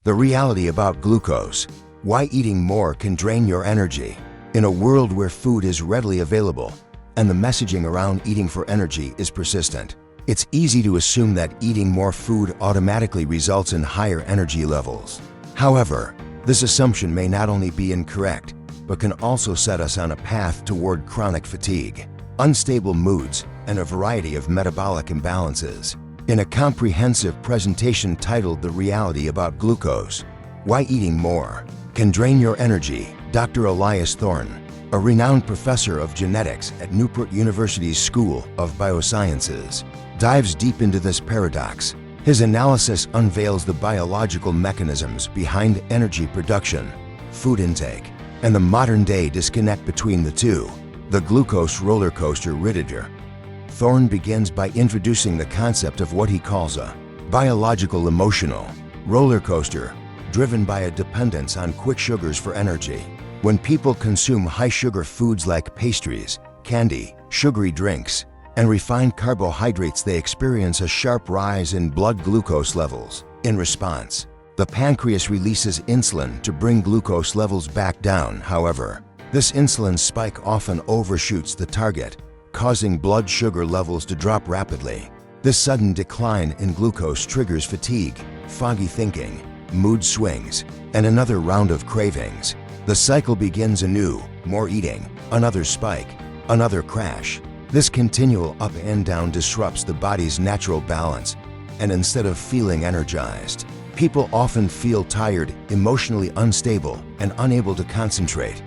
The reality about glucose. Why eating more can drain your energy. In a world where food is readily available and the messaging around eating for energy is persistent, it's easy to assume that eating more food automatically results in higher energy levels. However, this assumption may not only be incorrect, but can also set us on a path toward chronic fatigue, unstable moods, and a variety of metabolic imbalances. In a comprehensive presentation titled The Reality About Glucose, Why Eating More Can Drain Your Energy, Dr. Elias Thorne, a renowned professor of genetics at Newport University's School of Biosciences, dives deep into this paradox. His analysis unveils the biological mechanisms behind energy production, food intake, and the modern-day disconnect between the two. The glucose roller coaster ridder. Thorne begins by introducing the concept of what he calls a biological emotional roller coaster, driven by a dependence on quick sugars for energy. When people consume high-sugar foods like pastries, candy, sugary drinks, and refined carbohydrates, they experience a sharp rise in blood glucose levels. In response, the pancreas releases insulin to bring glucose levels back down. However, this insulin spike often overshoots the target, causing blood sugar levels to drop rapidly. This sudden decline in glucose triggers fatigue, foggy thinking, mood swings, and another round of cravings. The cycle begins anew: more eating, another spike, another crash. This continual up and down disrupts the body's natural balance, and instead of feeling energized, people often feel tired, emotionally unstable, and unable to concentrate.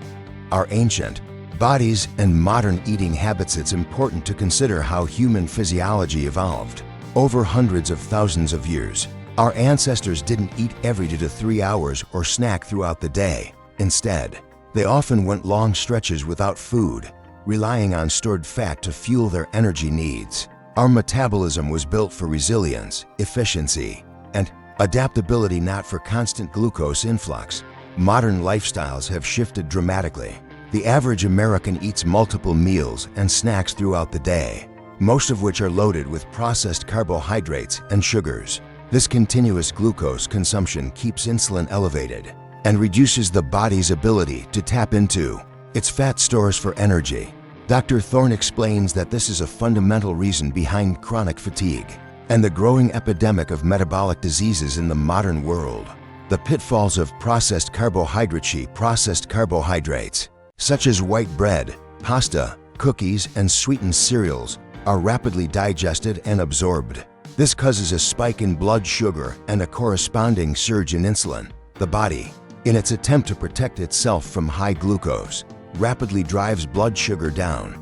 Our ancient bodies and modern eating habits. It's important to consider how human physiology evolved. Over hundreds of thousands of years, our ancestors didn't eat every 2 to 3 hours or snack throughout the day. Instead, they often went long stretches without food, relying on stored fat to fuel their energy needs. Our metabolism was built for resilience, efficiency, and adaptability, not for constant glucose influx. Modern lifestyles have shifted dramatically. The average American eats multiple meals and snacks throughout the day, most of which are loaded with processed carbohydrates and sugars. This continuous glucose consumption keeps insulin elevated and reduces the body's ability to tap into its fat stores for energy. Dr. Thorne explains that this is a fundamental reason behind chronic fatigue and the growing epidemic of metabolic diseases in the modern world. The pitfalls of processed carbohydrates, such as white bread, pasta, cookies, and sweetened cereals, are rapidly digested and absorbed. This causes a spike in blood sugar and a corresponding surge in insulin. The body, in its attempt to protect itself from high glucose, rapidly drives blood sugar down.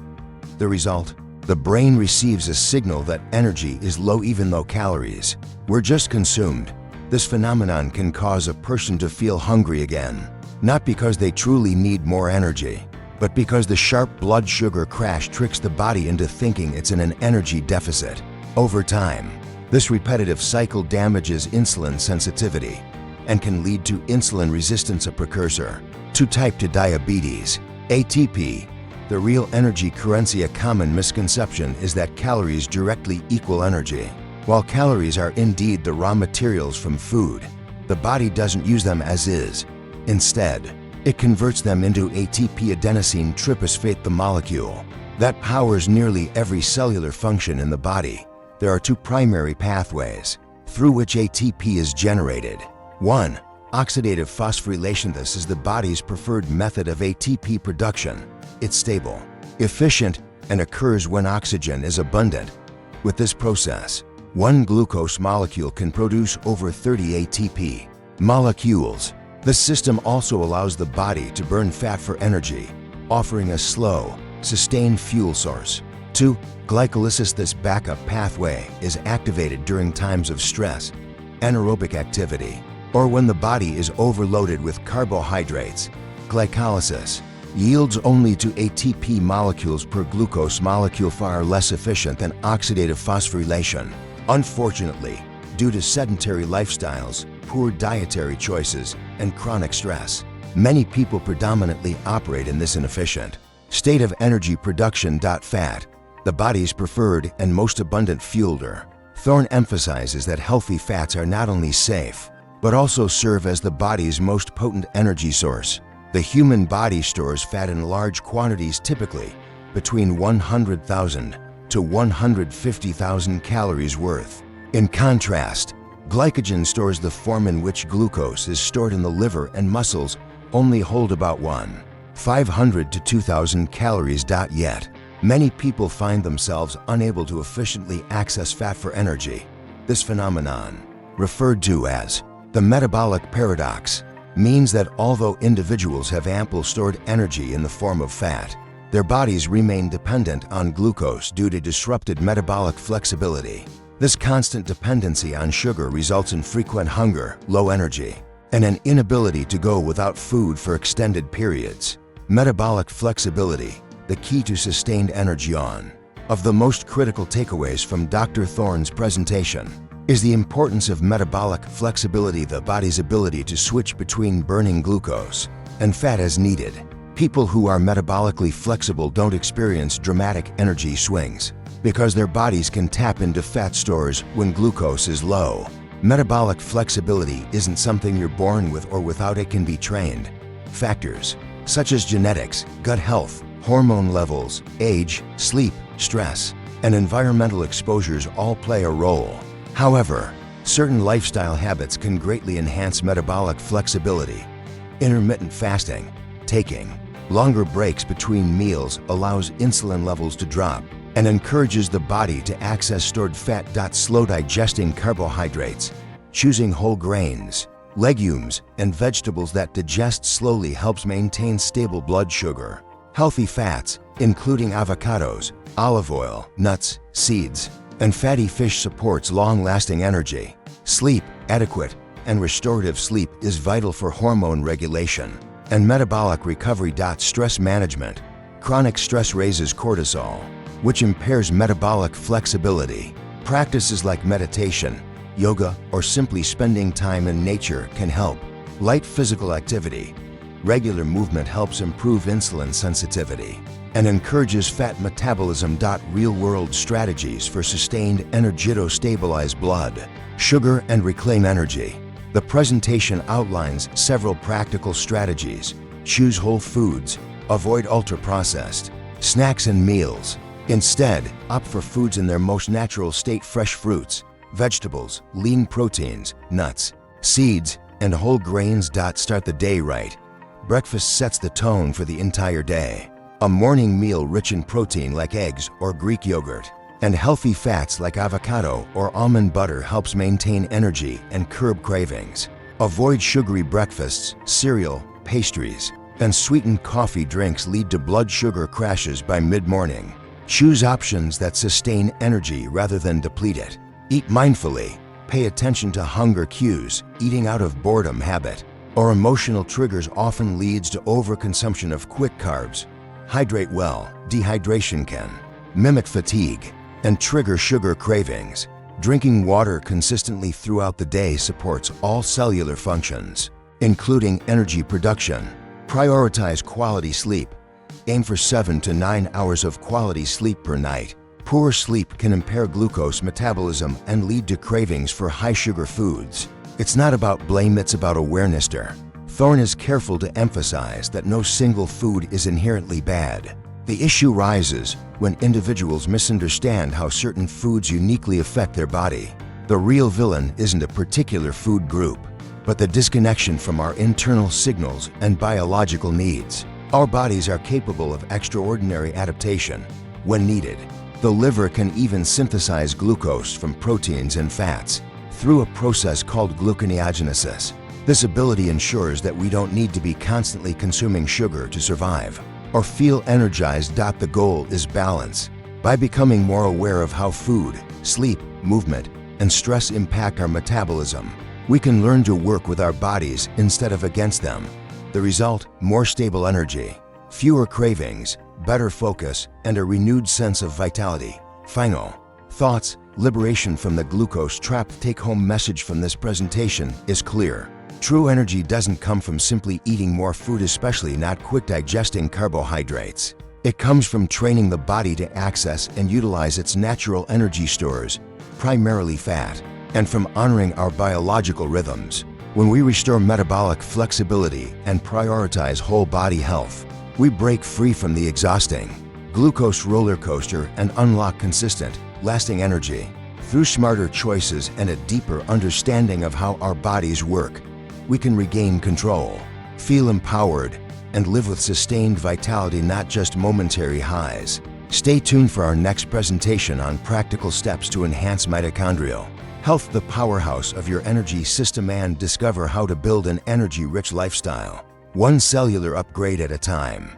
The result? The brain receives a signal that energy is low even though calories were just consumed. This phenomenon can cause a person to feel hungry again, not because they truly need more energy, but because the sharp blood sugar crash tricks the body into thinking it's in an energy deficit. Over time, this repetitive cycle damages insulin sensitivity and can lead to insulin resistance, a precursor to type 2 diabetes. ATP, the real energy currency. A common misconception is that calories directly equal energy. While calories are indeed the raw materials from food, the body doesn't use them as is. Instead, it converts them into ATP, adenosine triphosphate, the molecule that powers nearly every cellular function in the body. There are 2 primary pathways through which ATP is generated. 1. Oxidative phosphorylation. This is the body's preferred method of ATP production. It's stable, efficient, and occurs when oxygen is abundant. With this process, one glucose molecule can produce over 30 ATP molecules. This system also allows the body to burn fat for energy, offering a slow, sustained fuel source. 2. Glycolysis. This backup pathway is activated during times of stress, anaerobic activity, or when the body is overloaded with carbohydrates. Glycolysis yields only 2 ATP molecules per glucose molecule, far less efficient than oxidative phosphorylation. Unfortunately, due to sedentary lifestyles, poor dietary choices, and chronic stress, many people predominantly operate in this inefficient state of energy production. Fat, the body's preferred and most abundant fueler. Thorne emphasizes that healthy fats are not only safe, but also serve as the body's most potent energy source. The human body stores fat in large quantities, typically between 100,000 to 150,000 calories worth. In contrast, glycogen stores, the form in which glucose is stored in the liver and muscles, only hold about 500 to 2,000 calories. Yet, many people find themselves unable to efficiently access fat for energy. This phenomenon, referred to as the metabolic paradox, means that although individuals have ample stored energy in the form of fat, their bodies remain dependent on glucose due to disrupted metabolic flexibility. This constant dependency on sugar results in frequent hunger, low energy, and an inability to go without food for extended periods. Metabolic flexibility, the key to sustained energy. One of the most critical takeaways from Dr. Thorne's presentation is the importance of metabolic flexibility, the body's ability to switch between burning glucose and fat as needed. People who are metabolically flexible don't experience dramatic energy swings because their bodies can tap into fat stores when glucose is low. Metabolic flexibility isn't something you're born with or without, it can be trained. Factors such as genetics, gut health, hormone levels, age, sleep, stress, and environmental exposures all play a role. However, certain lifestyle habits can greatly enhance metabolic flexibility. Intermittent fasting, taking longer breaks between meals, allows insulin levels to drop and encourages the body to access stored fat. Slow digesting carbohydrates, choosing whole grains, legumes, and vegetables that digest slowly helps maintain stable blood sugar. Healthy fats, including avocados, olive oil, nuts, seeds, and fatty fish, supports long-lasting energy. Sleep, adequate and restorative sleep is vital for hormone regulation and metabolic recovery. Stress management. Chronic stress raises cortisol, which impairs metabolic flexibility. Practices like meditation, yoga, or simply spending time in nature can help. Light physical activity. Regular movement helps improve insulin sensitivity and encourages fat metabolism. Real-world strategies for sustained energy to stabilize blood sugar and reclaim energy. The presentation outlines several practical strategies. Choose whole foods. Avoid ultra-processed snacks and meals. Instead, opt for foods in their most natural state: fresh fruits, vegetables, lean proteins, nuts, seeds, and whole grains. Start the day right. Breakfast sets the tone for the entire day. A morning meal rich in protein like eggs or Greek yogurt and healthy fats like avocado or almond butter helps maintain energy and curb cravings. Avoid sugary breakfasts, cereal, pastries, and sweetened coffee drinks lead to blood sugar crashes by mid-morning. Choose options that sustain energy rather than deplete it. Eat mindfully. Pay attention to hunger cues. Eating out of boredom habit or emotional triggers often leads to overconsumption of quick carbs. Hydrate well. Dehydration can mimic fatigue and trigger sugar cravings. Drinking water consistently throughout the day supports all cellular functions, including energy production. Prioritize quality sleep. Aim for 7 to 9 hours of quality sleep per night. Poor sleep can impair glucose metabolism and lead to cravings for high-sugar foods. It's not about blame, it's about awareness. Thorne is careful to emphasize that no single food is inherently bad. The issue rises when individuals misunderstand how certain foods uniquely affect their body. The real villain isn't a particular food group, but the disconnection from our internal signals and biological needs. Our bodies are capable of extraordinary adaptation when needed. The liver can even synthesize glucose from proteins and fats through a process called gluconeogenesis. This ability ensures that we don't need to be constantly consuming sugar to survive or feel energized. The goal is balance. By becoming more aware of how food, sleep, movement, and stress impact our metabolism, we can learn to work with our bodies instead of against them. The result: more stable energy, fewer cravings, better focus, and a renewed sense of vitality. Final thoughts: liberation from the glucose trap. The take-home message from this presentation is clear. True energy doesn't come from simply eating more food, especially not quick-digesting carbohydrates. It comes from training the body to access and utilize its natural energy stores, primarily fat, and from honoring our biological rhythms. When we restore metabolic flexibility and prioritize whole body health, we break free from the exhausting glucose roller coaster and unlock consistent, lasting energy. Through smarter choices and a deeper understanding of how our bodies work, we can regain control, feel empowered, and live with sustained vitality, not just momentary highs. Stay tuned for our next presentation on practical steps to enhance mitochondrial health, the powerhouse of your energy system, and discover how to build an energy-rich lifestyle, one cellular upgrade at a time.